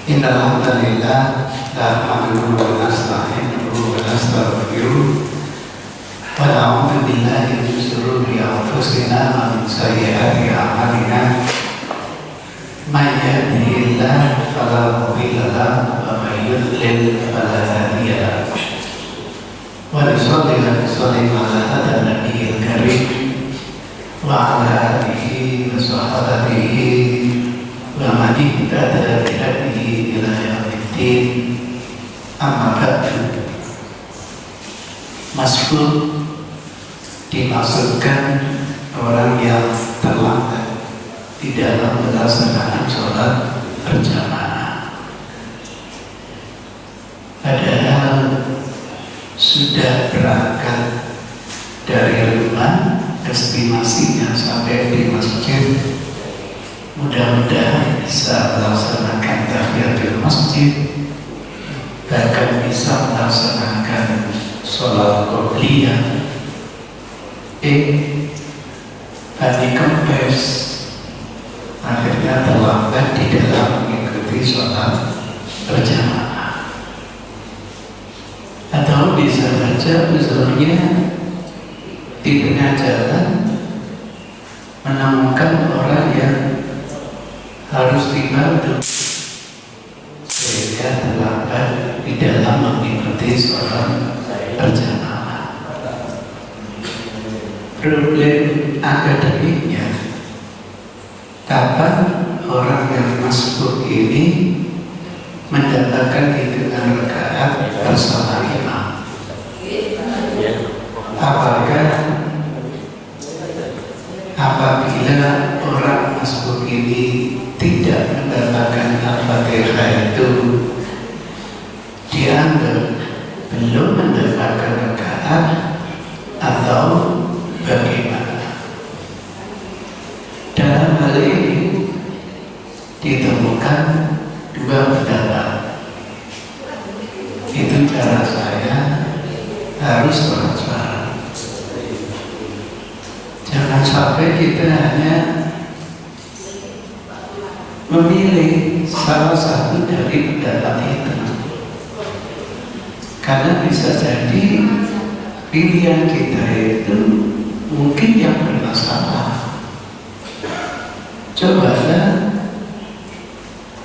Innal hamdalillah nahmaduhu wa nasta'inuhu wa nastaghfiruh wa na'udzu billahi min shururi anfusina wa min sayyiati a'malina. May yahdihillahu fala mudilla lahu wa may yudlil fala hadiya lahu. Wa nusalli wa nusallim ala hadha nabiyil karim wa ala alihi wa sahbihi wa man ihtada bi hadihi ila yaumiddin. Amma ba'du. Masbuk dimaksudkan orang yang terlambat di dalam melaksanakan sholat berjamaah, padahal sudah berangkat dari rumah, estimasinya sampai di masjid. Mudah-mudahan bisa melaksanakan tahiyatul masjid, bahkan bisa melaksanakan sholat qobliyah. Hari Kempes akhirnya terlambat di dalam mengikuti sholat berjamaah, atau bisa saja misalnya di tengah jalan menemukan orang yang harus dibantu sehingga terlambat di dalam mengikuti sholat berjamaah. Problem akademiknya, kapan orang yang masbuk ini mendapatkan hitungan rakaat bersama imam? Apakah apabila orang masbuk ini tidak mendapatkan Al-Fatihah itu dianggap belum mendapatkan rakaat atau bagaimana? Dalam hal ini ditemukan dua pendapat. Itu cara saya harus transparan. Jangan sampai kita hanya memilih salah satu dari pendapat itu, karena bisa jadi pilihan kita itu mungkin yang bermasalah. Cobalah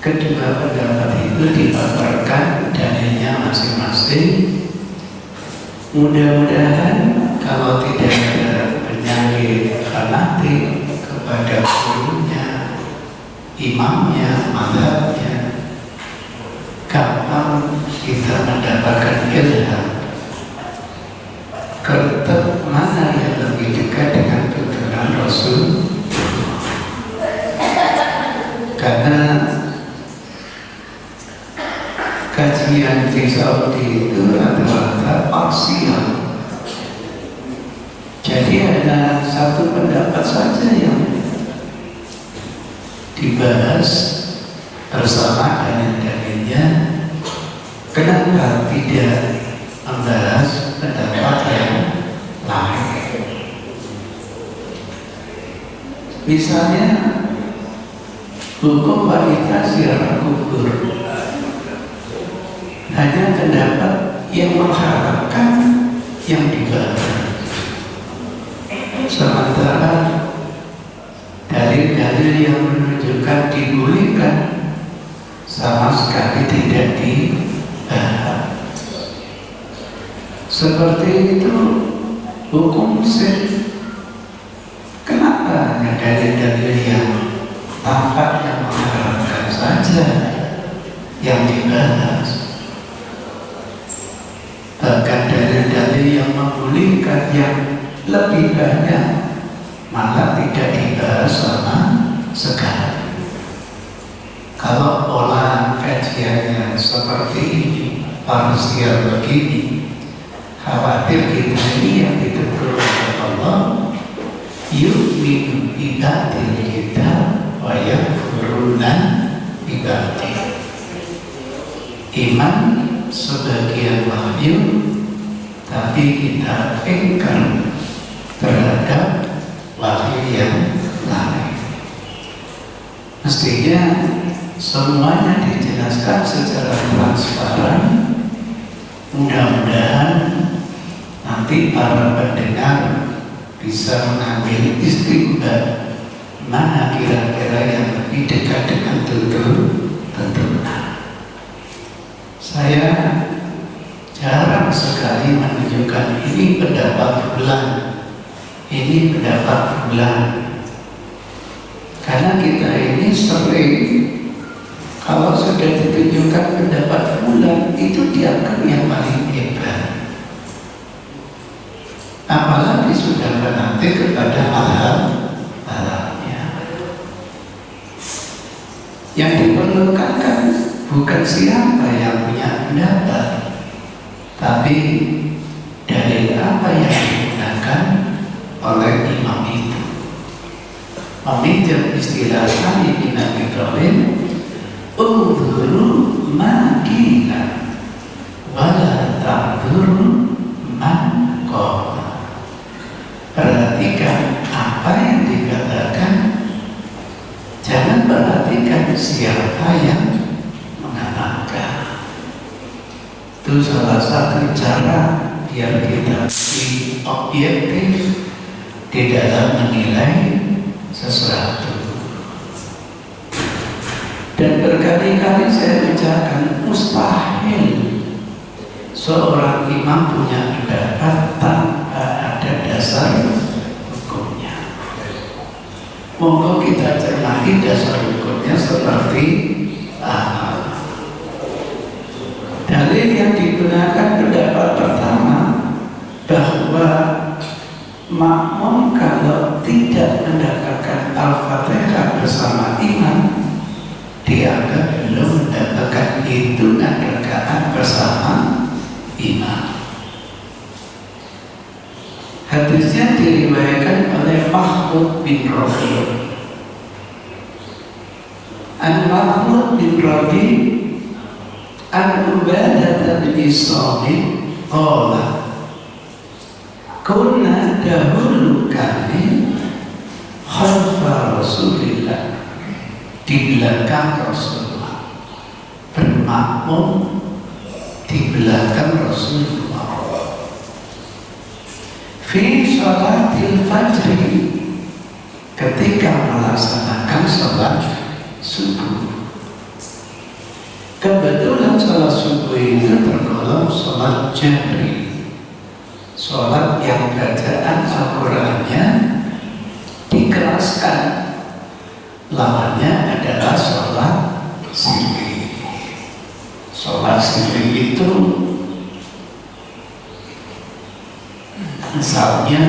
kedua pendapat itu dipaparkan dalilnya masing-masing. Mudah-mudahan kalau tidak ada penyakit fanatik kepada gurunya, imamnya, mazhabnya, gampang kita mendapatkan ilham. Kertas mana yang lebih dekat dengan tuntunan Rasul? Karena kajian di Saudi itu adalah parsial. Jadi ada satu pendapat saja yang dibahas bersama dengan dalilnya. Kenapa tidak membahas pendapat yang lain? Misalnya hukum wanita ziarah kubur, hanya pendapat yang mengharapkan yang dibahas, sementara dalil-dalil yang menunjukkan dibolehkan sama sekali tidak dibahas. Seperti itu hukum sir. Kenapa hanya dalil-dalil yang tampak yang mengharapkan saja yang dibahas, bahkan dalil-dalil yang membolehkan yang lebih banyak malah tidak dibahas sama sekali? Kalau pola kajiannya seperti ini, parsial begini, khawatir kita ini yang ditegur oleh Allah, yu'minu ibadil kita wa yakfuruna ibadil. Iman sebagian wahyu, tapi kita ingkar terhadap wahyu yang lain. Mestinya semuanya dijelaskan nanti para pendengar bisa mengambil istimbat mana kira-kira yang lebih dekat dengan tuntunan. Saya jarang sekali menunjukkan ini pendapat bulan, ini pendapat bulan, karena kita ini sering kalau sudah ditunjukkan pendapat bulan itu dianggap yang paling hebat, apalagi sudah fanatik kepada hal-halnya. Yang diperlukan kan bukan siapa yang punya pendapat, tapi dalil apa yang digunakan oleh imam itu. Meminjam istilah Ali bin Abi Thalib, "Unzuru ma qila wala ta'dzuru man qala." Perhatikan apa yang dikatakan, jangan perhatikan siapa yang mengatakan. Itu salah satu cara biar kita lebih objektif di dalam menilai sesuatu. Dan berkali-kali saya ucapkan mustahil seorang imam punya pendapat tanpa ada dasar hukumnya. Monggo kita cermati dasar hukumnya seperti dalil yang digunakan pendapat pertama bahwa makmum kalau tidak mendapatkan Al-Fatihah bersama imam dianggap belum mendapatkan hitungan rakaat bersama imam. Hadisnya diriwayatkan oleh Mahmud bin Rabi. Mahmud bin Rabi an Ubadah bin Samit qala kunna dahulu kami khalfa Rasulillah, di belakang Rasulullah, bermakmum di belakang Rasulullah, fi sholatil fajri, ketika melaksanakan sholat subuh. Kebetulan sholat subuh itu tergolong sholat jahri, sholat yang bacaan Al-Qurannya dikeraskan, lawannya adalah sholat sirri. Sholat sirri itu misalnya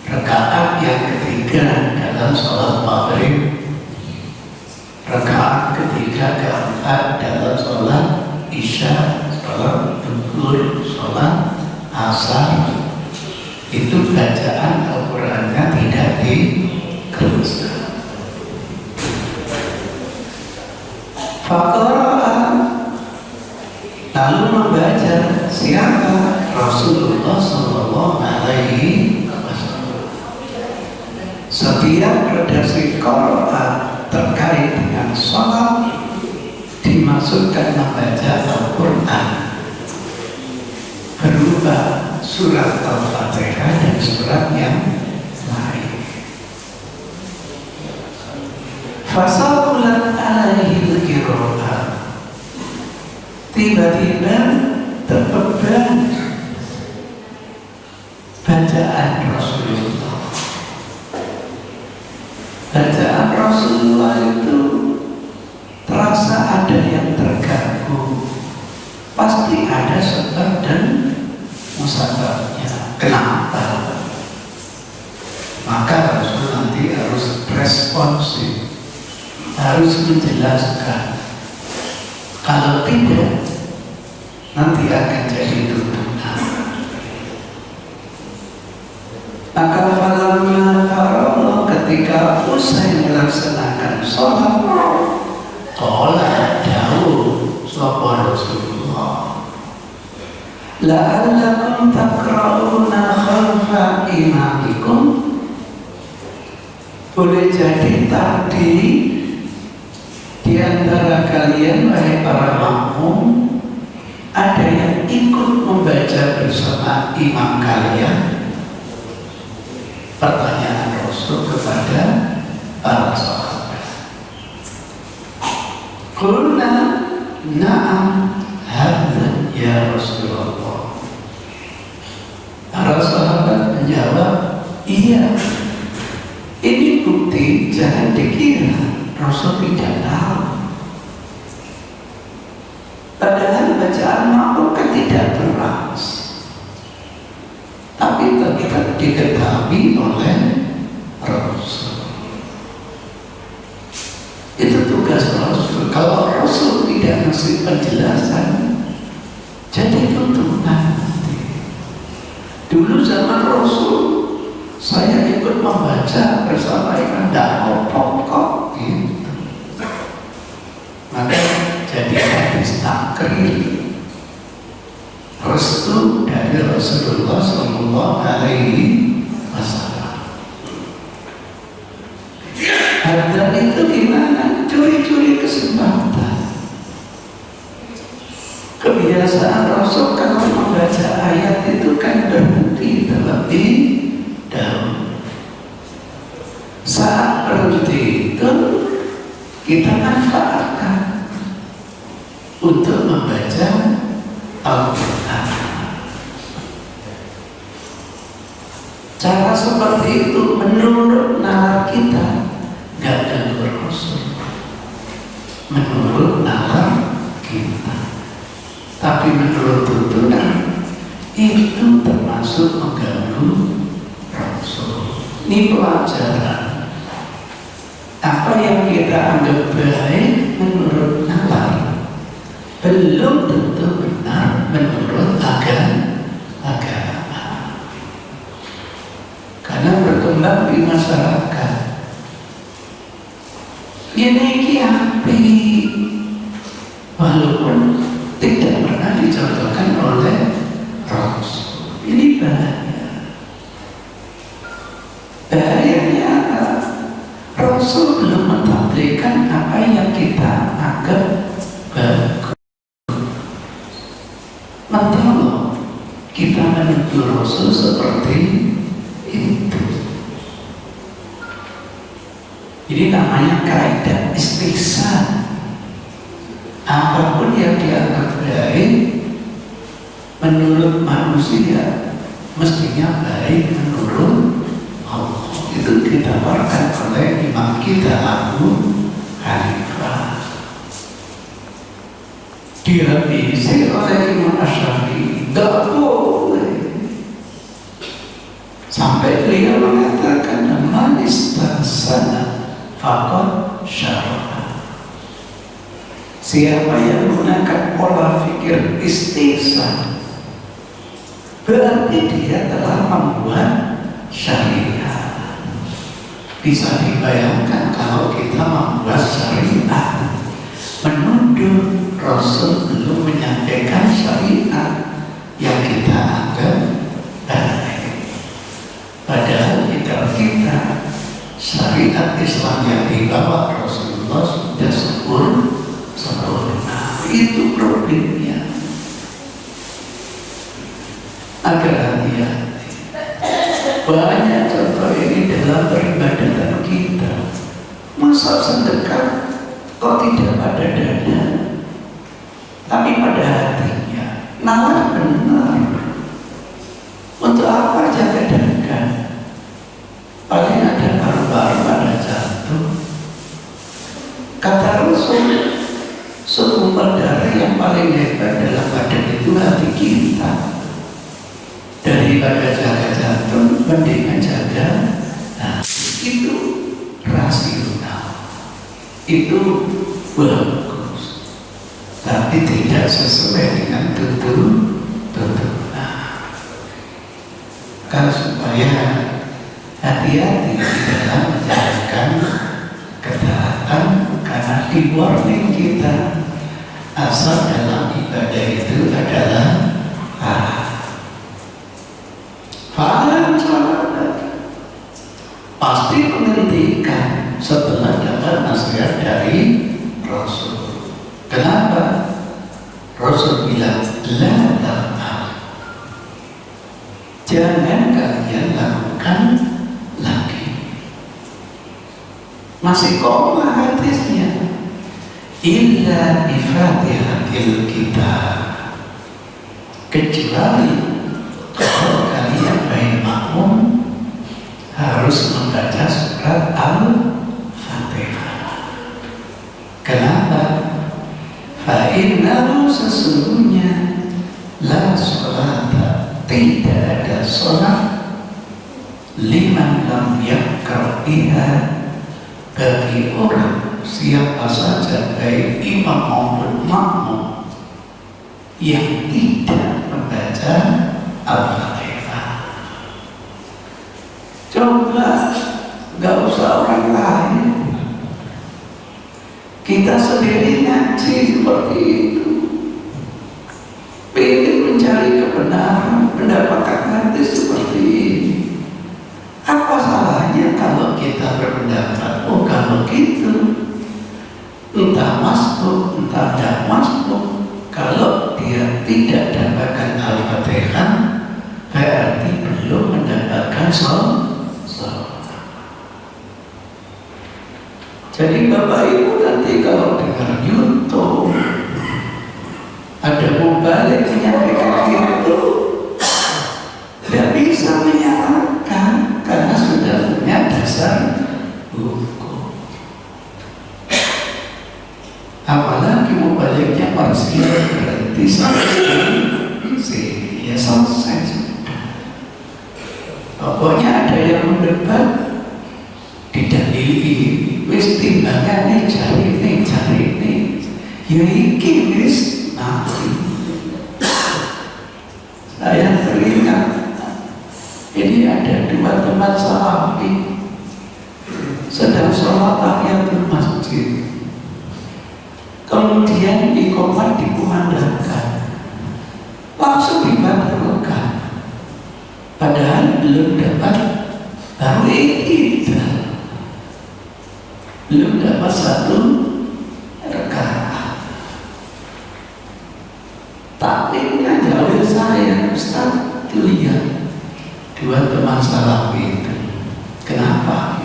rakaat yang ketiga dalam sholat maghrib, rakaat ketiga keempat dalam sholat isya, sholat zuhur, sholat asar, itu bacaan Al-Qurannya tidak dikeraskan. Faqara'a, lalu membaca siapa? Rasulullah Sallallahu Alaihi Wasallam. Setiap redaksi Qur'an terkait dengan sholat dimaksudkan membaca Al-Quran berupa surat Al-Fatihah dan surat yang lain. Fasaqulat alaihi al-qira'ah, tiba-tiba terbeban bacaan Rasulullah. Bacaan Rasulullah itu terasa ada yang terganggu, pasti ada sebab dan musababnya. Kenapa? Maka Rasul nanti harus responsif, harus menjelaskan. Kalau tidak, nanti akan jadi tuntunan. Maka falamma faragha, ketika usai melaksanakan sholat, qala dawuh sapa Rasulullah, la'allakum taqra'una khalfa imamikum, boleh jadi tadi di antara kalian wahai para makmum ada yang ikut membaca bersama imam kalian? Pertanyaan Rasul kepada para sahabat. Qulna na'am hadzal ya Rasulullah. Para sahabat menjawab, iya. Ini bukti, jangan dikira Rasul tidak tahu. Padahal bacaan makmum kan tidak keras, tapi tetap diketahui oleh Rasul. Itu tugas Rasul. Kalau Rasul tidak ngasih penjelasan, jadi tutup nanti. Dulu zaman Rasul, saya ikut membaca bersama Imam Dakotok kok gitu. Maka jadi hadis takrir restu dari Rasulullah Sallallahu Alaihi Wasallam. Hadis itu gimana? Curi-curi kesempatan. Kebiasaan Rasul kalau membaca ayat itu kan berhenti terlebih dahulu. Saat berhenti itu kita manfaatkan untuk membaca Al-Quran. Cara seperti itu menurut nalar kita gak ada Rasul. Menurut nalar kita. Tapi menurut tuntunan itu termasuk mengganggu Rasul. Ini pelajaran. Apa yang kita anggap baik menurut nalar belum tentu benar menurut agama. Karena berkembang di masyarakat. Ini kiapi walaupun tidak pernah dicontohkan oleh Rasul. Ini bahaya. Bahayanya Rasul belum mentampilkan apa yang kita anggap bagus. Mentolong kita menuduh Rasul seperti itu. Ini namanya kaidah istihsan. Apapun yang dianggap baik menurut manusia mestinya baik menurut Allah. Itu ditawarkan oleh imam kita Abu Hanifah. Direvisi oleh Imam Asy-Syafi'i, tidak boleh. Sampai beliau mengatakan manis sana faqad syarah. Siapa yang menggunakan pola pikir istihsan berarti dia telah membuat syariat. Bisa dibayangkan kalau kita membuat syariat, menuduh Rasul belum menyampaikan syariat yang kita anggap baik. Padahal kita syariat Islam yang dibawa Rasulullah sudah sempurna. Itu problemnya. Agar hati-hati. Banyak contoh ini dalam peribadatan kita. Masa sedekah kok tidak pada dada, tapi pada hatinya. Nalar benar. Untuk apa jaga dada? Paling ada paru-paru pada jantung. Kata Rasul, sumber darah yang paling hebat dalam badan itu hati kita. Daripada jaga jantung, mendingan jaga hati. Itu rasional, itu bagus, tapi tidak sesuai dengan tuntunan. Kan supaya hati-hati di dalam menjalankan ketaatan, karena di warning kita asal dalam ibadah itu adalah fa'alam sahabat, pasti menghentikan setelah dapat nasihat dari Rasul. Kenapa? Rasul bilang la ta'al, jangan kalian lakukan lagi. Masih koma hadisnya, illa bi fatihatil kitab, kecuali kalau kalian baik makmum harus membaca surat Al-Fatihah. Kenapa? Fa'innahu, sesungguhnya la sholata, tidak ada sholat, liman lam yaqra'iha, bagi orang siapa saja baik imam maupun makmum yang tidak membaca Al-Fatihah. Coba, gak usah orang lain, kita sendiri ngaji seperti itu, ingin mencari kebenaran, mendapatkan hati seperti ini. Apa salahnya kalau kita berpendapat, oh kalau gitu, entah masuk, entah tidak masuk, kalau dia tidak dapatkan Al-Fatihah, berarti belum mendapatkan sholat. Jadi Bapak Ibu nanti kalau dengar YouTube ada mubalik menyampaikan itu, tidak bisa menyalahkan karena sudah punya dasar hukum. Apalagi mubaliknya parsial, berarti ya selesai sudah. Pokoknya ada yang mendebat didalili, wis timbangannya cari ini, ya iki wis mati. Saya teringat, ini ada dua teman salafi sedang sholat tahiyatul masjid, kemudian iqamah dikumandangkan, langsung dibatalkan, padahal belum dapat baru iqtidah, belum dapat satu rakaat. Taklimnya jauh saya, Ustaz, lihat dua teman salafi itu, kenapa?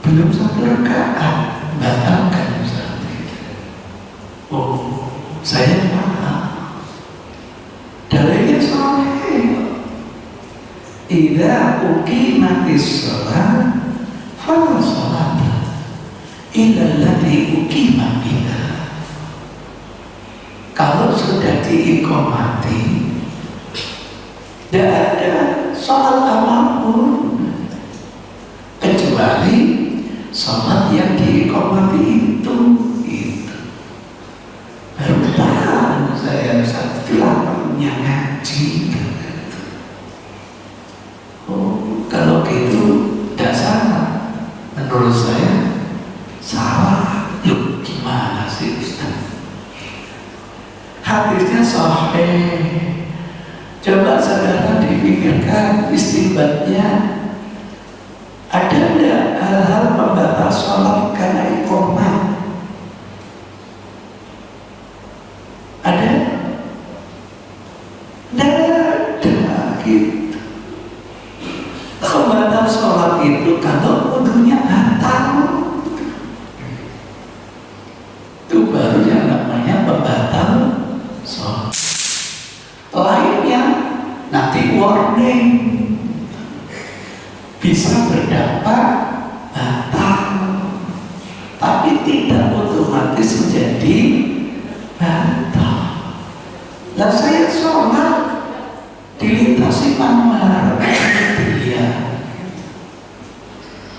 Belum satu rakaat, batalkan Ustaz. Oh, saya paham. Dalilnya sahih. Idza uqimatis shalah fala sholata illa allati uqima biha. Kalau sudah diiqamati, tidak ada sholat apapun kecuali sholat yang diiqamati itu. Baru tahu saya setelah punya ngaji. Oh, kalau gitu tidak salah. Menurut saya salah. Loh, gimana sih Ustaz? Hadisnya sahih. Coba saudara dipikirkan istinbatnya, ada tidak hal-hal pembatas sholat karena iqamah? Ada? Tidak ada gitu. Pembatas sholat itu kalau wudunya batal, itu baru yang namanya pembatal sholat. Lainnya nanti warning, bisa berdampak batal, tapi tidak otomatis menjadi batal. Lah saya sholat dilintasi manual dia,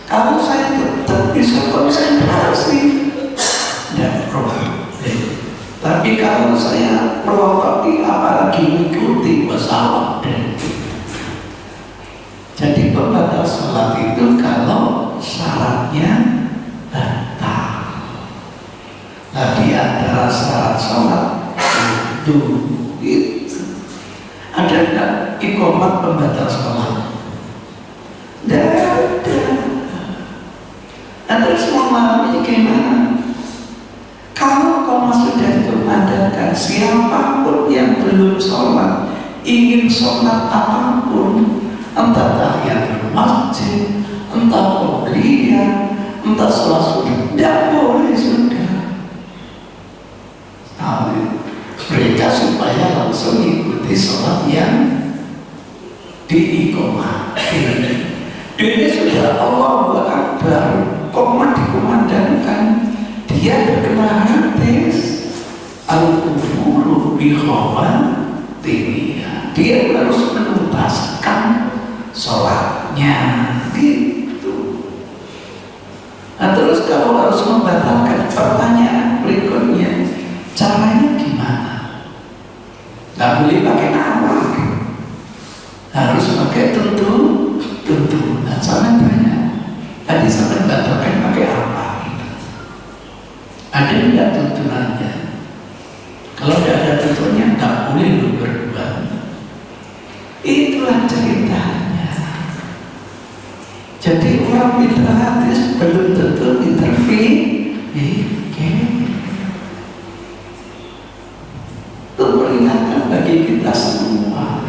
kalau saya tetap bisa konsentrasi tidak problem. Tapi kalau saya melewati apalagi mengikuti pesawat, jadi pembatas sholat itu kalau syaratnya batal. Nah, di antara syarat sholat itu ada nggak iqamah pembatas sholat? Tidak ada. Nah, terus mau malamnya gimana? Kalau sudah dikumandangkan siapapun yang belum sholat ingin sholat apapun, entah tahiyatul masjid, entah qobliyah, entah sholat sunnah, tidak boleh sudah. Mereka supaya langsung ikuti sholat yang diiqomati. Ini sudah Allahu Akbar, qomat dikumandangkan, dia terkena hadis al-kufuru bi khawatiriyah. Dia harus menuntaskan sholatnya gitu. Nah terus kalau harus membatalkan, pertanyaan berikutnya, caranya gimana? Nggak boleh pakai nama, harus pakai tentu. Nah saya tanya, tadi saya batalkan pakai apa? Ada tidak tuntunannya? Kalau tidak ada tuntunannya, nggak boleh lu berbuat. Itulah ceritanya. Jadi orang pintar hadis belum tentu interview. Itu peringatan bagi kita semua.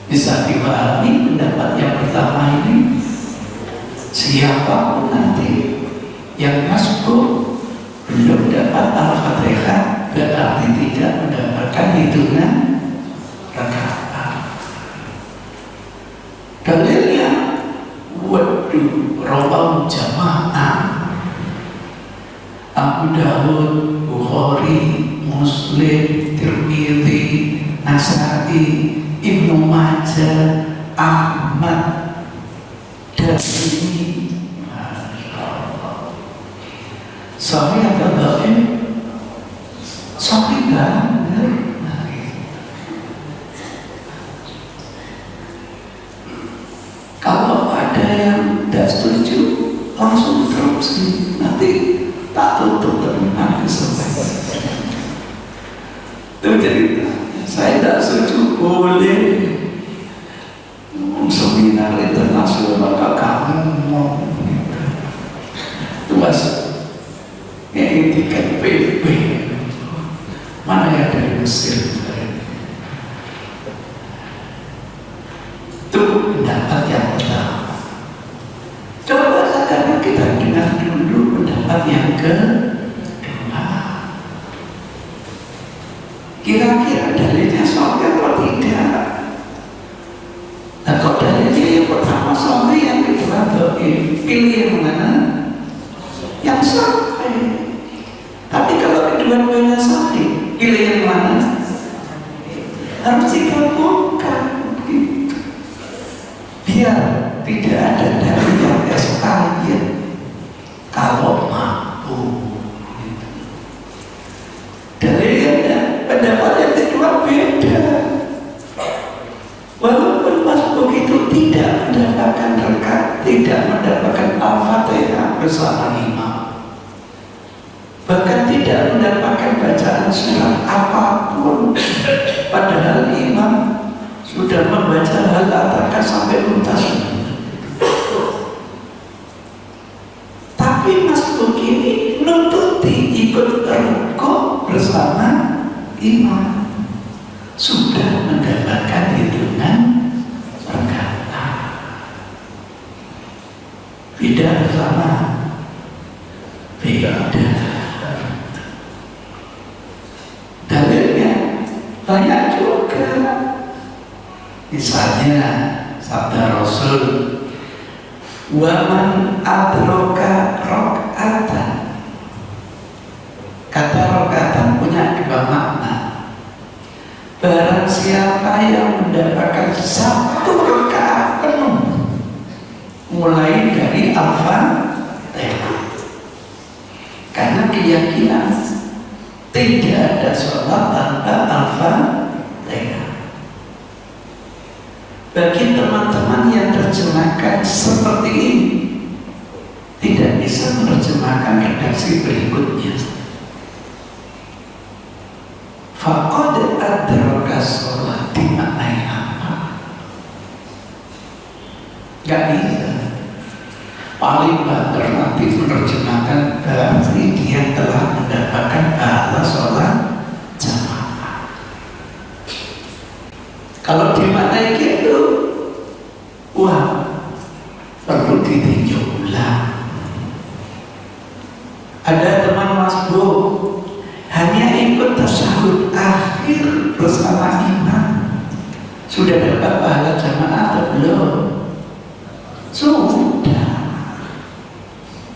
Bisa dipahami pendapat yang pertama ini, siapapun nanti yang masuk belum dapat Al-Fatihah berarti tidak mendapatkan hitungan rakaat. Dalilnya rawahu jamaah Abu Dawud, Bukhari, Muslim, Tirmidzi, Nasa'i, Ibnu Majah, Ahmad, Darimi. Sahih atau dhaif? Sahih banget. Kalau ada yang tidak setuju, langsung interupsi. Nanti tak tutup terminal kesampaian. Itu cerita. Saya tidak setuju, boleh. Seminar internasional kamu mau itu masuk yang tiket PP mana yang dari Mesir itu pendapat yang pertama. Coba sekarang kita dengar dulu pendapat yang kedua. Kira-kira dalilnya soalnya atau tidak? Nah kalau dalilnya yang pertama soalnya, yang kedua pilih yang mana? Yang sampai. Tapi kalau kedua-duanya sahih, pilih yang mana? Harus digabungkan gitu. Biar tidak ada dalil yang expired kalau mampu gitu. Dalilnya pendapat yang kedua beda. Walaupun masbuk itu tidak mendapatkan rakaat, tidak mendapatkan Al-Fatihah bersama imam, bahkan tidak mendapatkan bacaan surat apapun, padahal imam sudah membaca hal-hal sampai tuntas. Tapi masbuk ini nuntuti ikut rukuk bersama imam, sudah mendapatkan hitungan rakaat. Beda sama beda. Dalilnya banyak juga. Misalnya sabda Rasul, wa man adraka rakaatan. Kata rakaatan punya dua makna. Barang siapa yang mendapatkan satu rakaat penuh mulai dari Al-Fatihah, karena keyakinan tidak ada sholat tanpa Al-Fatihah. Bagi teman-teman yang terjemahkan seperti ini, tidak bisa menerjemahkan redaksi berikutnya. Faqad adraka sholat dimaknai apa? Gak bisa. Paling banter nanti menerjemahkan berarti dia telah mendapatkan pahala sholat jamaah. Ada teman masbuk hanya ikut tasyahud akhir bersama imam, sudah dapat pahala jamaah atau belum? Sudah.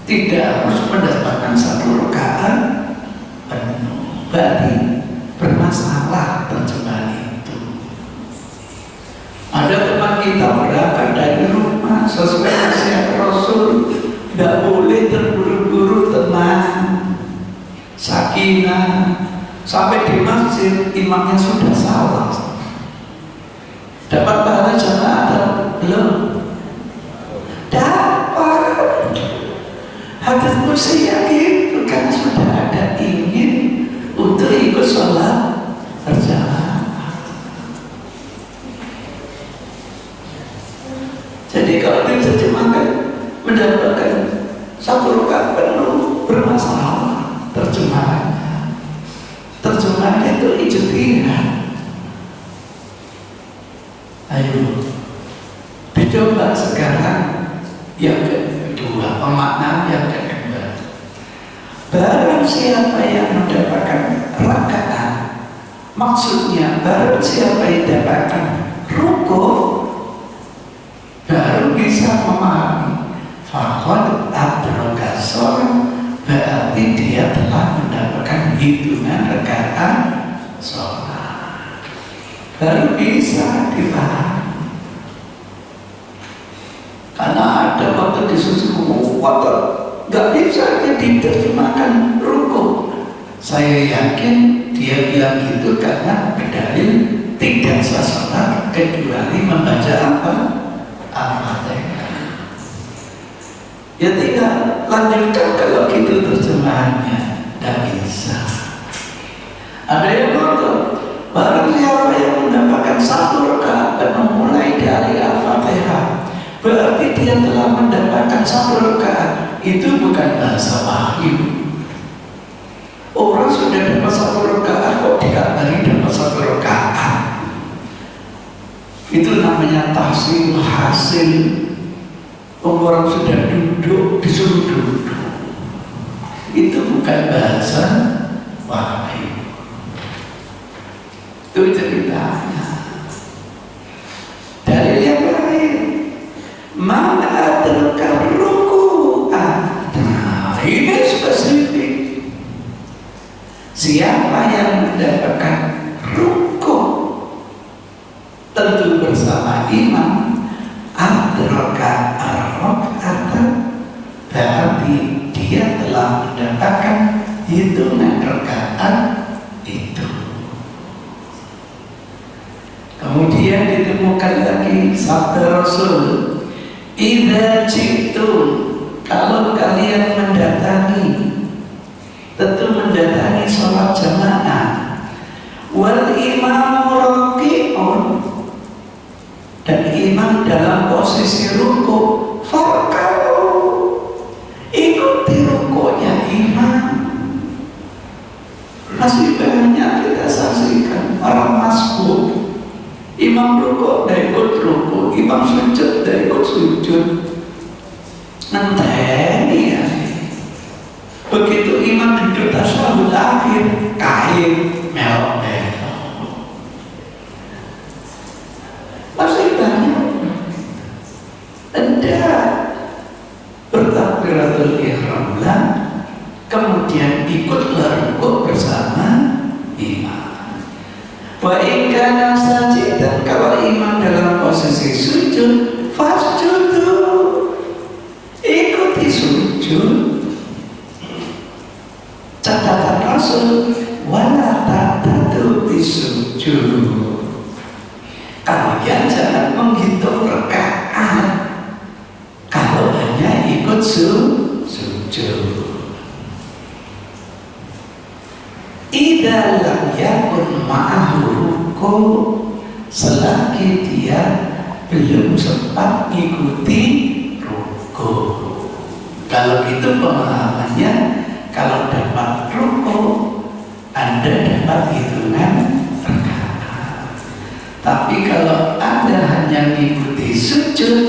Tidak harus mendapatkan satu rakaat penuh. Berarti bermasalah terjemahan itu. Ada teman kita berangkat dari rumah sesuai nasihat Rasul, tidak boleh terburu-buru, tenang, sakinah. Sampai di masjid imamnya sudah salah, dapat pahala jamaah atau belum? Dapat. Hadis kursi gitu, karena sudah ada ingin untuk ikut sholat berjamaah. Jadi kalau diterjemahkan mendapatkan satu rakaat penuh, bermasalah terjemahannya. Terjemahannya itu ijtihad. Ayo dicoba sekarang yang kedua, pemaknaan yang kedua. Barang siapa yang mendapatkan rakaat, maksudnya barang siapa yang mendapatkan rukuk, baru bisa memahami faqad adraka shalah, berarti dia telah mendapatkan hitungan rakaat sholat. Baru bisa dipahami. Karena ada waktu disusun waktu nggak bisa diterjemahkan rukuk. Saya yakin dia bilang gitu karena berdalil tidak sah sholat kecuali membaca apa? Al-Fatihah. Ya tidak lanjutkan kalau gitu terjemahannya, tidak bisa. Ada yang ngotot, barang siapa yang mendapatkan satu rakaat penuh mulai dari Al-Fatihah, berarti dia telah mendapatkan satu rakaat. Itu bukan bahasa wahyu. Orang sudah dapat satu rakaat kok dikatakan dapat satu rakaat. Itu namanya tahsil hasil. Orang sudah duduk disuruh duduk. Itu bukan bahasa wahyu. Itu ceritanya. Dalil yang lain, man adraka ruku'an. Nah, ini spesifik. Siapa yang mendapatkan rukuk, tentu bersama imam, adraka ar-rak'ata, berarti dia telah mendapatkan hitungan rakaat itu. Kemudian ditemukan lagi sabda Rasul, idza ji'tum, kalau kalian mendatangi, tentu mendatangi sholat jamaah, wal imamu raki'un, dan imam dalam posisi rukuk, farka'u, ikuti rukuknya imam. Masih banyak kita saksikan orang masbuk, imam rukuk dan ikut rukuk, imam sujud dan ikut sujud. Ngenteni ya. Begitu imam duduk tasyahud akhir, kain melok-melok. Masih banyak. Ada bertakbiratul ihram lah, kemudian ikutlah rukuk bersama imam. Wa in kana sajidan, kalau imam dalam posisi sujud, fasjudu, ikuti sujud. Catatan Rasul, wala ta'tadu bisujud, kalian jangan menghitung rakaat kalau hanya ikut sujud. Idza lam yakun ma'ahu rukuk, selagi dia belum sempat mengikuti rukuk. Kalau itu pemahamannya, kalau dapat rukuk, Anda dapat hitungan rakaat. Tapi kalau Anda hanya mengikuti sujud,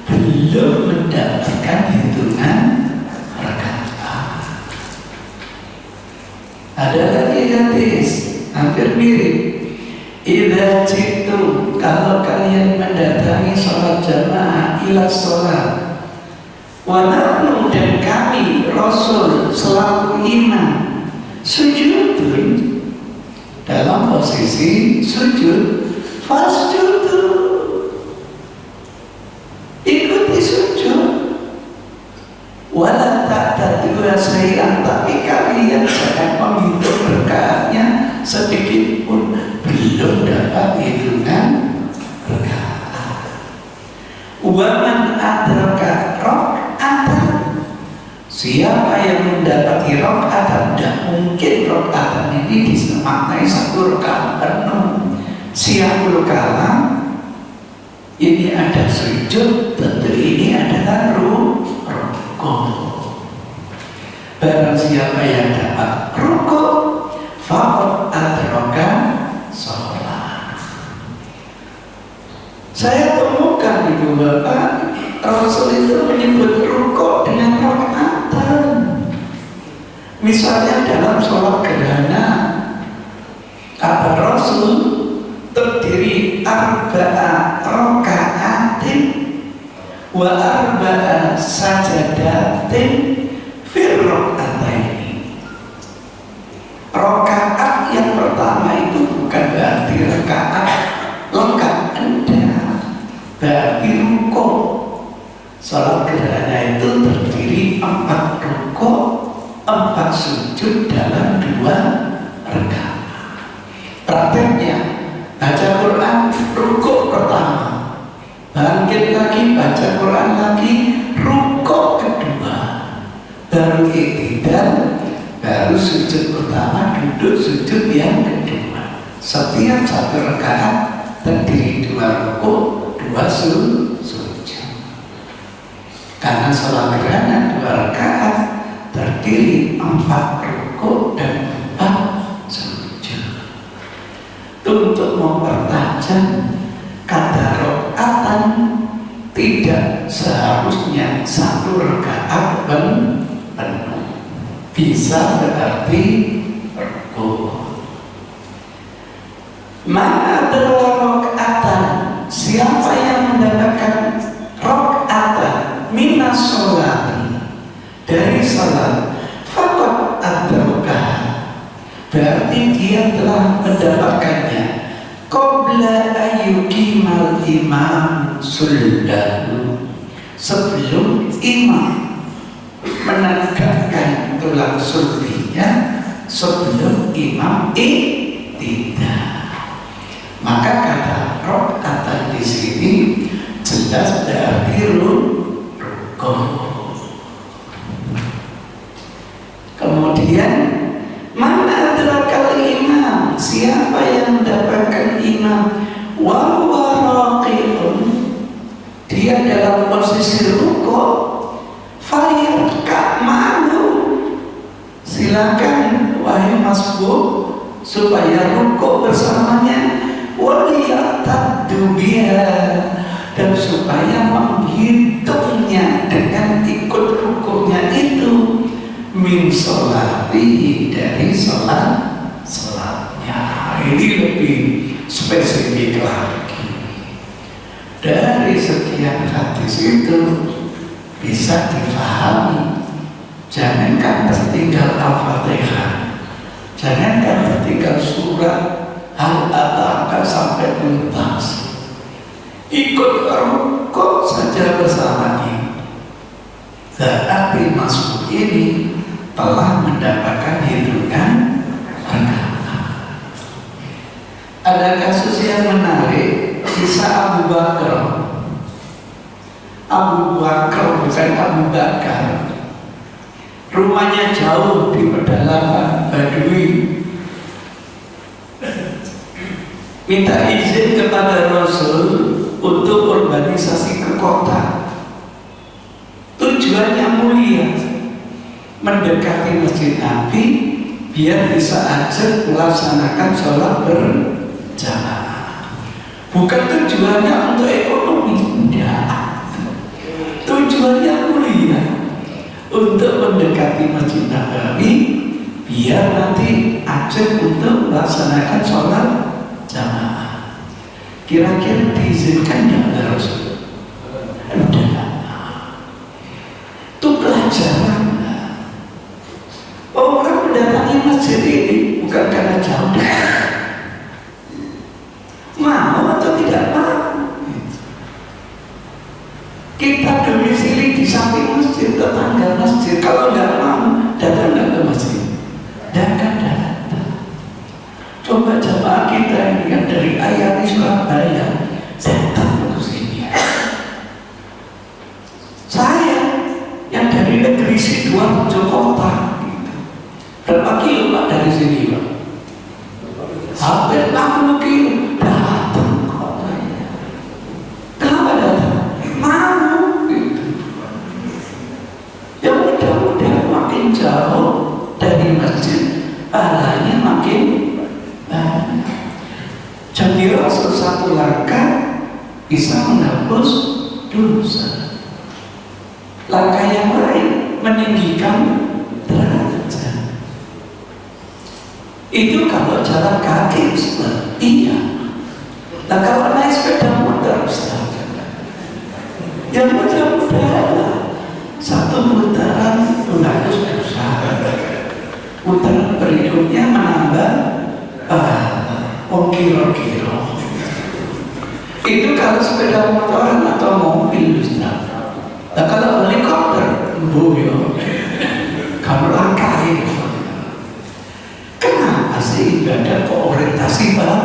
belum mendapatkan hitungan rakaat. Ada lagi hadis hampir mirip. Idza jitu, kalau kalian mendatangi sholat jamaah ila sholat, wa nahnu, dan kami Rasul selaku imam sujudun, dalam posisi sujud, fasjudu, ikuti sujud. Wala ta'tadu sayyan, tapi kalian jangan menghitung rakaatnya sedikit pun, belum dapat hitungan rakaat. Wa man adraka raka'atan, siapa yang mendapati rakaat, tidak mungkin rakaat ini dimaknai satu rakaat penuh. Siapul kalam, ini ada sujud, tentu ini adalah rukuk. Barang siapa yang dapat rukuk, faqad adraka sholat. Saya temukan ibu bapak, Rasul itu menyebut rukuk dengan rakaatan. Misalnya dalam sholat gerhana, kata Rasul terdiri arba'a raka'atin wa arba'a sajadatin fir raka'ataini. Rakaat yang pertama itu bukan berarti rakaat lengkap, enggak, berarti rukuk. Salat gerhana itu terdiri 4 rukuk, 4 sujud dalam 2 rakaat. Prakteknya baca Quran rukuk pertama, bangkit lagi baca Quran lagi, rukuk kedua, baru iktidal, baru sujud pertama, duduk sujud yang kedua. Setiap satu rakaat terdiri 2 rukuk, 2 sujud. Karena sholat gerhana 2 rakaat terdiri 4 rukuk dan 4 sujud. Untuk mempertajam kata rakaatan, tidak seharusnya 1 rakaat penuh, bisa berarti rukuk. Mana adalah rakaatan, siapa yang mendapatkan rakaatan minas sholati, dari salat, faqad adraka, berarti dia telah mendapatkannya. Qabla ayyuqimal imam sullahu, sebelum imam menegakkan tulang sulbinya, sebelum imam iktidal. Maka kata rakaatan di sini jelas berarti rukuk. Kemudian mana adalah kal imam, siapa yang mendapatkan imam wa raqiun, dia dalam posisi rukuk, falyarka ma'ahu, silakan wahai masbuk supaya rukuk bersamanya, waliyataddu biha, dan supaya menghitungnya dengan ikut rukuknya itu, min sholati, dari sholatnya. Ini lebih spesifik lagi. Dari sekian hadis itu bisa difahami, jangankan tertinggal Al-Fatihah, jangankan tertinggal surat Al-Ataka sampai tuntas, ikut rukuk saja bersamanya, berarti masuk ini telah mendapatkan hitungan rakaat. Ada kasus yang menarik, kisah Abu Bakar. Abu Bakar bukan Abu Bakar, rumahnya jauh di pedalaman Badui. Minta izin kepada Rasul untuk urbanisasi ke kota. Tujuannya mulia, mendekati masjid Nabi biar bisa aja melaksanakan sholat berjamaah. Bukan tujuannya untuk ekonomi, tidak. Tujuannya mulia, untuk mendekati masjid Nabi biar nanti ajak untuk melaksanakan sholat jamaah. Kira-kira diizinkan nggak oleh Rasul? Udah. Itu pelajaran. Orang mendatangi masjid ini bukan karena jauh, mau atau tidak mau. Kita domisili di samping masjid, tetangga masjid. Kalau nggak mau, datang nggak ke masjid? Tidak akan datang. Coba jamaah kita yang dari Ayani Surabaya datang ke sini. Saya yang dari negeri Sidoarjo kota, berapa kilo Pak dari sini Pak? Hampir 60 kilo. Datang kok. Kenapa datang? Mau gitu. Ya mudah-mudahan makin jauh dari masjid, pahalanya makin banyak. Jadi Rasul satu langkah bisa menghapus dosa. Langkah yang lain meninggikan derajat. Itu kalau jalan kaki Ustaz. Iya. Nah kalau naik sepeda motor Ustaz, yang mudah-mudahan satu putaran 200 besar. Putaran berikutnya menambah kilo-kilo. Itu kalau sepeda motoran atau mobil Ustaz. Nah kalau helikopter, boyo. Kalau langkai. Kenapa sih ibadah kok orientasi Pak?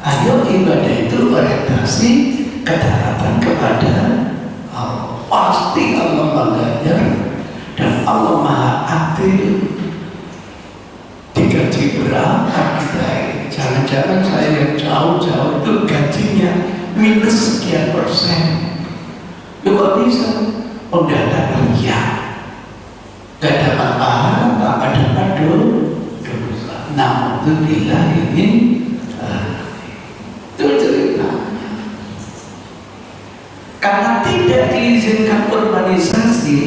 Ayo ibadah itu orientasi ketaatan kepada Allah. Pasti Allah mengajar dan Allah Maha Adil. Digaji berapa kita ini? Jangan-jangan saya yang jauh-jauh itu gajinya minus sekian persen. Lu kok bisa? Oh udah ada kerja, gak dapat pahala, gak dapat dosa. Nah, itu bila ini itu ceritanya. Karena tidak diizinkan urbanisasi,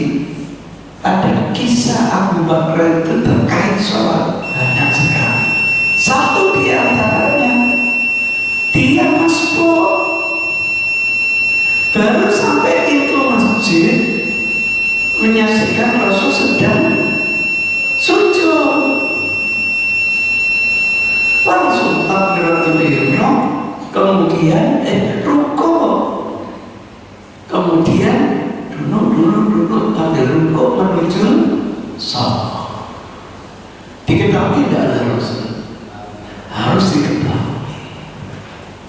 ada kisah Abu Bakar itu terkait sholat banyak sekali. Satu di antaranya, dia masuk baru sampai pintu masjid, menyaksikan Rasul sedang sujud. Langsung takbiratul ihram, kemudian rukuk, kemudian duduk ambil rukuk menuju shalah. Diketahui tidak oleh Rasul? Harus diketahui.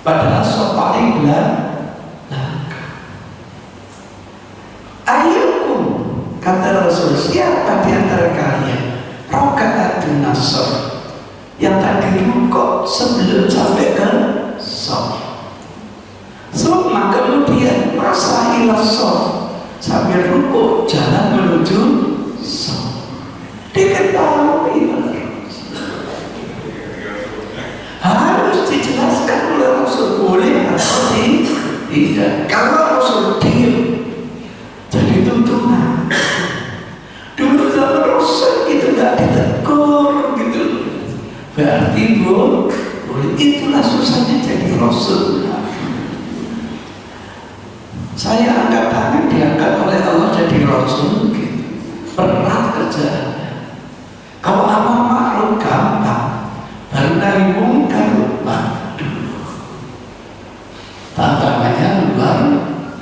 Padahal sholat paling belakang. Ayyukum, kata Rasul, siapa di antara kalian rakaatun nasr, yang tadi rukuk sebelum sampai ke shalah. Semua kemudian masa ila shalah, sambil rukuk jalan menuju shalah. Diketahui harus dijelaskan oleh Rasul, boleh atau tidak. Kalau Rasul diam, jadi tuntunan. Dulu zaman Rasul itu nggak ditegur gitu, berarti boleh. Itulah susahnya jadi Rasul. Saya angkat tangan, diangkat oleh Allah jadi Rasul gitu. Berat kerjaannya. Kalau amal ma'ruf gampang, baru nahi mungkar, waduh, tantangannya luar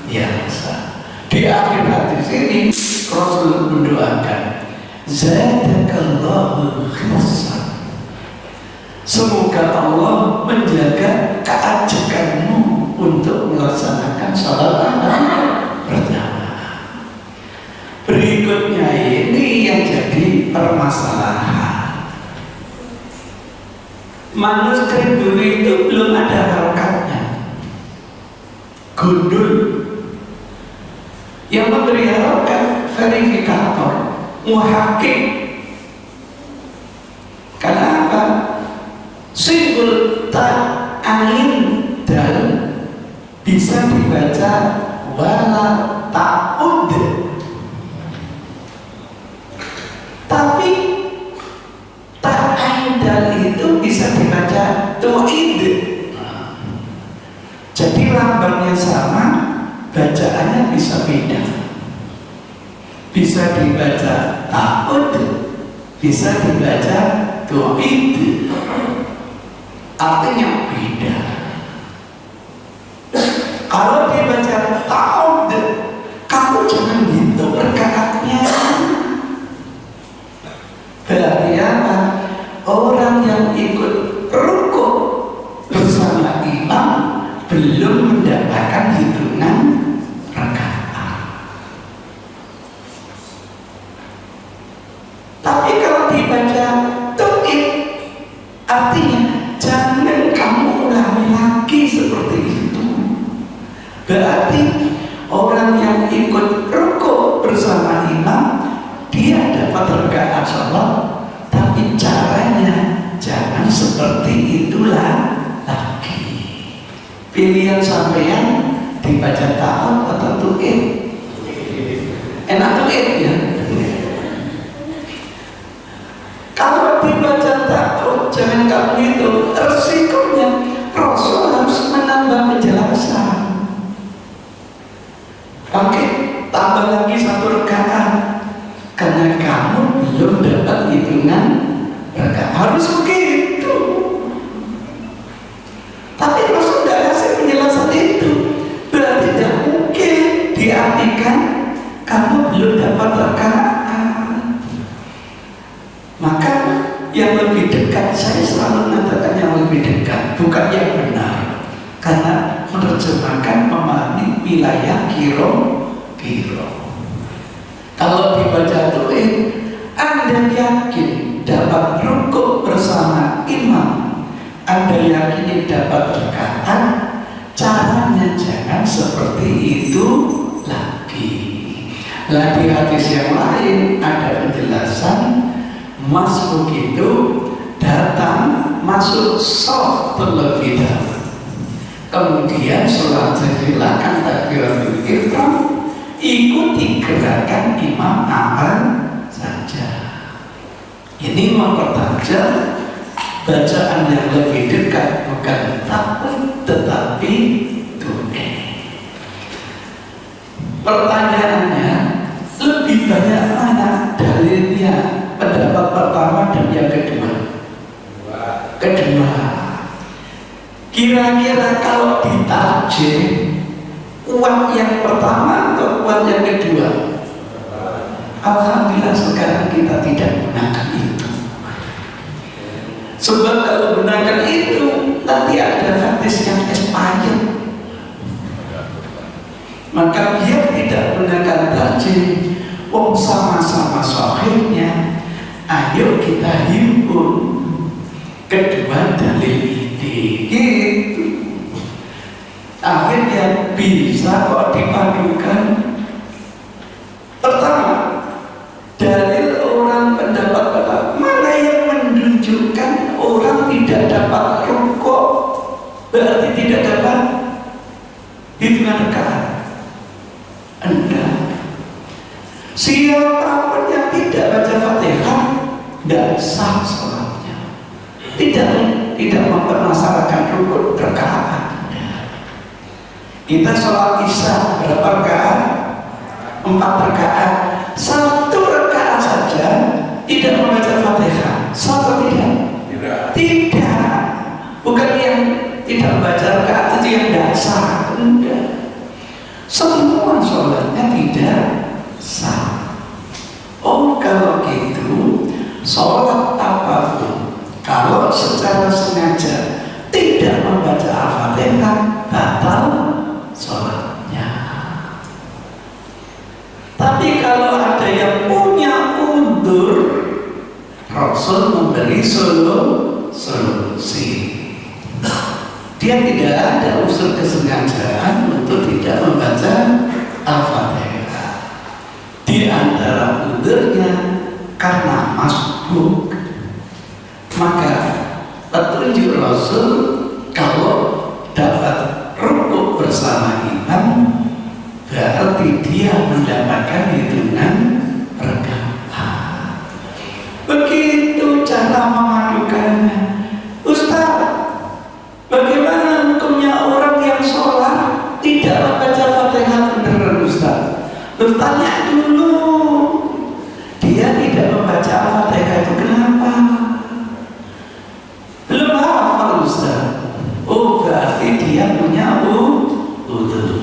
biasa. Di akhir hadis ini Rasul mendoakan, zadakallahu khilsan, semoga Allah menjaga keajekanmu untuk melaksanakan sholat berjamaah. Berikutnya ini yang jadi permasalahan. Manuskrip dulu itu belum ada harokatnya, gundul. Yang memberi harokat verifikator, muhakkik. Kenapa? Simbol ta, ain, dal bisa dibaca wala ta'ud. Tapi bisa dibaca tu'id. Jadi lambangnya sama, bacaannya bisa beda. Bisa dibaca ta'ud, bisa dibaca tu'id. Artinya beda. Kalau dibaca ta'ud, kamu jangan hitung rakaatnya. Berarti apa? Orang yang ikut rukuk bersama imam belum mendapatkan hitungan rakaat. Tapi kalau dibaca tu'id, artinya jangan kamu ulangi lagi seperti itu. Berarti orang yang ikut rukuk bersama imam, dia dapat rakaat sholat, tapi caranya jangan seperti itulah lagi. Pilihan sampean dibaca ta'ud atau tu'id? Enak tu'id ya? Kalau dibaca ta'ud, jangan kamu itu resikonya Rasul harus menambah penjelasan. Oke, tambah lagi satu rakaat karena kamu belum dapat hitungan rakaat. Harus begitu. Tapi Rasul tidak kasih penjelasan itu. Berarti tidak mungkin diartikan kamu belum dapat rakaat. Maka yang lebih dekat, saya selalu mengatakan yang lebih dekat, bukan yang benar. Karena menerjemahkan, memahami wilayah kiro. Kalau dibaca tu'id, Anda yakin dapat rukuk bersama imam, Anda yakin dapat rakaat, caranya jangan seperti itu lagi. Lah di hadis yang lain ada penjelasan, masuk itu datang masuk shaf terlebih dahulu, kemudian sholat silakan takbiratul ihram, ikuti gerakan imam apa saja. Ini mempertajam bacaan yang lebih dekat, bukan takut tetapi tu'id. Pertanyaannya, lebih banyak mana dalilnya, pendapat pertama dan yang kedua? Kedua. Kira-kira kalau ditarjih, kuat yang pertama atau kuat yang kedua? Alhamdulillah sekarang kita tidak gunakan itu. Sebab kalau gunakan itu nanti ada hadis yang expired. Maka biar tidak gunakan tarjih, wong sama-sama sahihnya, ayo kita himpun kedua dalil ini, gitu. Akhirnya bisa kok dipadukan. Pertama, dalil orang pendapat mana yang menunjukkan orang tidak dapat rukuk berarti tidak dapat hitungan rakaat? Enggak. Siapapun yang tidak baca Fatihah tidak sah sholatnya. Tidak mempermasalahkan rukuk rakaat. Kita sholat isya berapa rakaat? 4 rakaat. 1 rakaat saja tidak membaca Fatihah. Satu tidak? Tidak. Bukan yang tidak membaca rakaat itu yang tidak sah. Enggak. Semua sholatnya tidak sah. Oh, kalau gitu sholat apapun kalau secara sengaja tidak membaca Al-Fatihah batal sholatnya. Tapi kalau ada yang punya udzur, Rasul memberi solusi. Dia tidak ada unsur kesengajaan untuk tidak membaca Al-Fatihah. Di antara udzurnya karena masbuk. Maka petunjuk Rasul kalau dapat rukuk bersama imam berarti dia mendapatkan hitungan rakaat. Begitu cara memadukannya. Lu tanya dulu, dia tidak membaca Al-Fatihah itu kenapa? Belum hafal Ustaz. Oh, berarti dia punya udzur.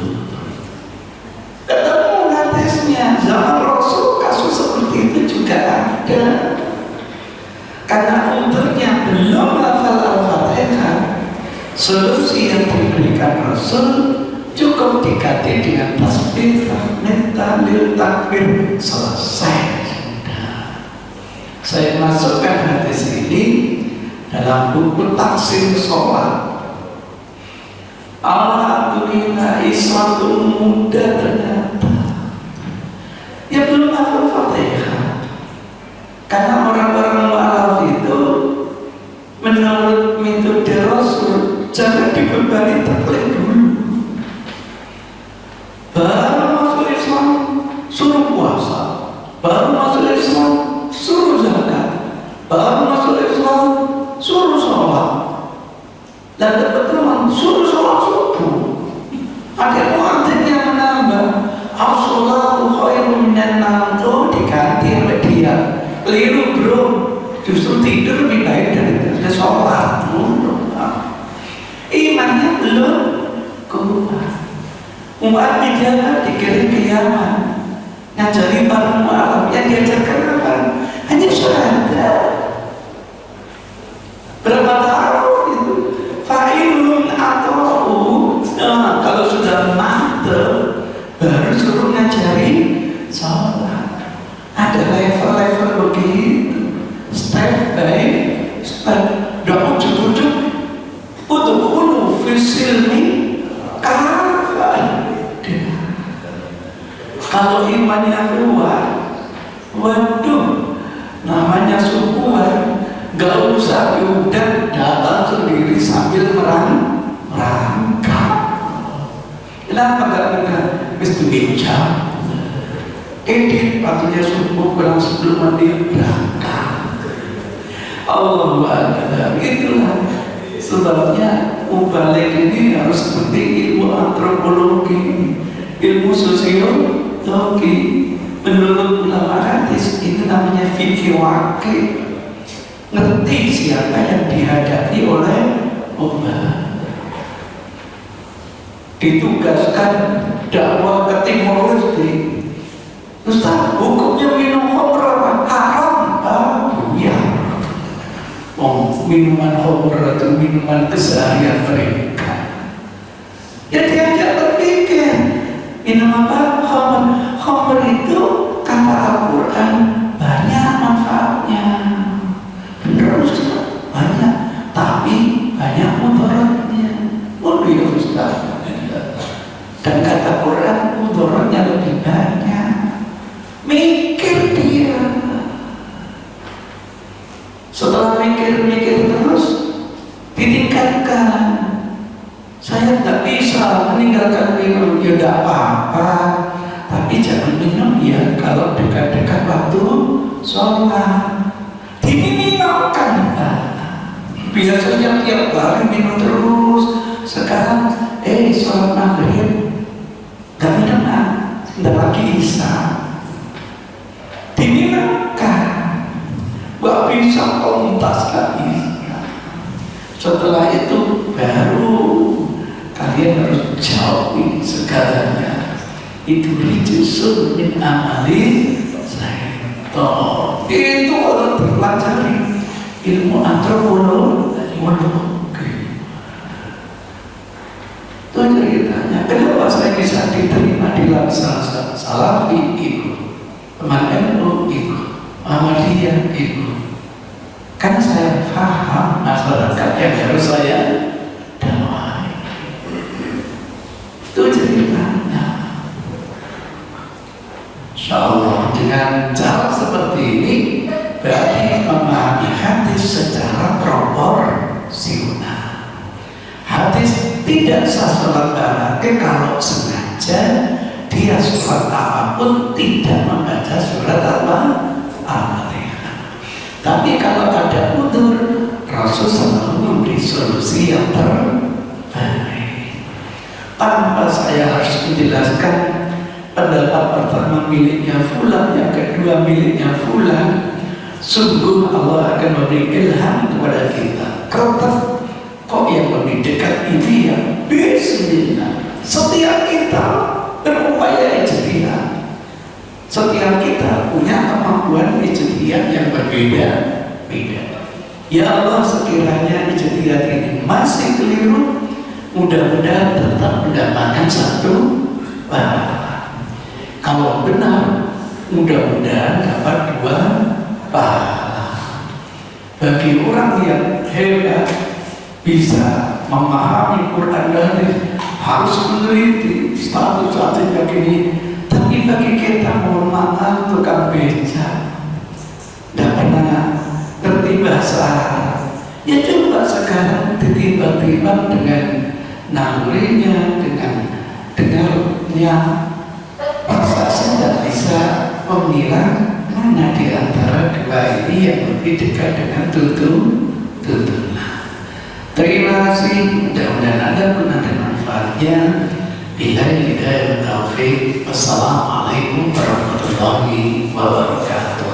Ketemu hadisnya, zaman Rasul kasus seperti itu juga ada. Karena udzurnya belum hafal Al-Fatihah, solusi yang diberikan Rasul cukup diganti dengan tasbih, tahmid, tahlil, takbir, selesai. Saya masukkan hadis ini dalam buku Taksim Sholat. Alhamdulillah, Islam mudah ternyata. Ya belum hafal Fatihah. Karena orang-orang mu'alaf itu menurut metode Rasul jangan dibebani taklid dulu. Baru masuk Islam suruh puasa, baru masuk Islam suruh zakat, baru masuk Islam suruh sholat. Dan kebetulan suruh sholat subuh. Ada muadzin yang menambah as-sholatu khairun minan naum, diganti oleh dia. Keliru bro, justru tidur lebih baik dari sholat. Imannya belum kuat. Umat dijaga dikirim ke Yaman, ngajari para mu'alaf. Yang diajarkan apa? Hanya syahadat. Berapa tahun itu? Fa'ilun atau kalau sudah mantep baru suruh ngajari sholat. Ada level-level begitu, step by step. Doa ujuk-ujuk udkhulu fisilmi kafah. Kalau imannya kuat, waduh, namanya subuhan, gak usah diundang, datang sendiri sambil merangkak. Kenapa gak benar? Itu jam. Edit waktunya subuh kurang 10 menit berangkat. Allahu Akbar. Itulah sebabnya mubalik ini harus seperti ilmu antropologi, ilmu sosiologi. Menurut ulama hadis ini namanya fikih wakil. Ngerti siapa yang dihadapi oleh umat. Ditugaskan dakwah ke Timor Leste. Ustaz, hukumnya minum khamr apa? Haram? Ya. Minuman khamr itu minuman keseharian mereka. Ya diajak berpikir, minum apa? Khamr. Khamr itu kata Al-Quran banyak manfaatnya. Benar Ustaz, banyak. Tapi banyak mudaratnya. Oh iya Ustaz. Dan kata Quran mudaratnya lebih banyak. Mikir dia. Setelah mikir terus ditingkatkan. Saya tidak bisa meninggalkan minum. Ya tidak apa-apa, tapi jangan minum ya kalau dekat-dekat waktu sholat. Diminimalkan. Biasanya tiap hari minum terus. Sekarang sholat maghrib gak minum, tidak lagi bisa. Diminumkan, gak bisa tuntas lagi. Setelah itu baru kalian harus jauhi segalanya. Itu rijusun min amali syaitan. Itu kalau terpelajari ilmu antropologi. Itu ceritanya. Kenapa saya bisa diterima di Laksana Salafi itu? Teman NU itu, Muhammadiyah itu. Karena saya paham masyarakat yang harus saya dakwai. Itu ceritanya. Insyaallah dengan cara seperti ini berarti memahami hadis secara proporsional. Hadis tidak sah sholat berarti kalau sengaja dia sholat apapun tidak membaca surat Al-Fatihah. Tapi kalau ada udzur, Rasul selalu memberi solusi yang terbaik. Tanpa saya harus menjelaskan pendapat pertama miliknya fulan, yang kedua miliknya fulan, sungguh Allah akan memberi ilham kepada kita. Kertas kok yang lebih dekat ini ya bismillah. Setiap kita berupaya ijtihad, setiap kita punya kemampuan ijtihad yang berbeda-beda. Ya Allah, sekiranya ijtihad ini masih keliru, mudah-mudahan tetap mendapatkan satu pahala. Kalau benar, mudah-mudahan dapat dua pahala. Bagi orang yang hebat, bisa memahami Quran dan hadis, harus meneliti status-statusnya gini. Tapi bagi kita, mohon maaf, tukang beca, tidak pernah tertiba salah. Ya coba sekarang tiba-tiba dengan nalurinya, dengan dengarnya, masa tidak bisa memilah mana di antara dua ini yang lebih dekat dengan tuntunan. Terima kasih, mudah-mudahan ada guna dan manfaatnya. Billahi hidayah wa taufiq. Wassalamualaikum warahmatullahi wabarakatuh.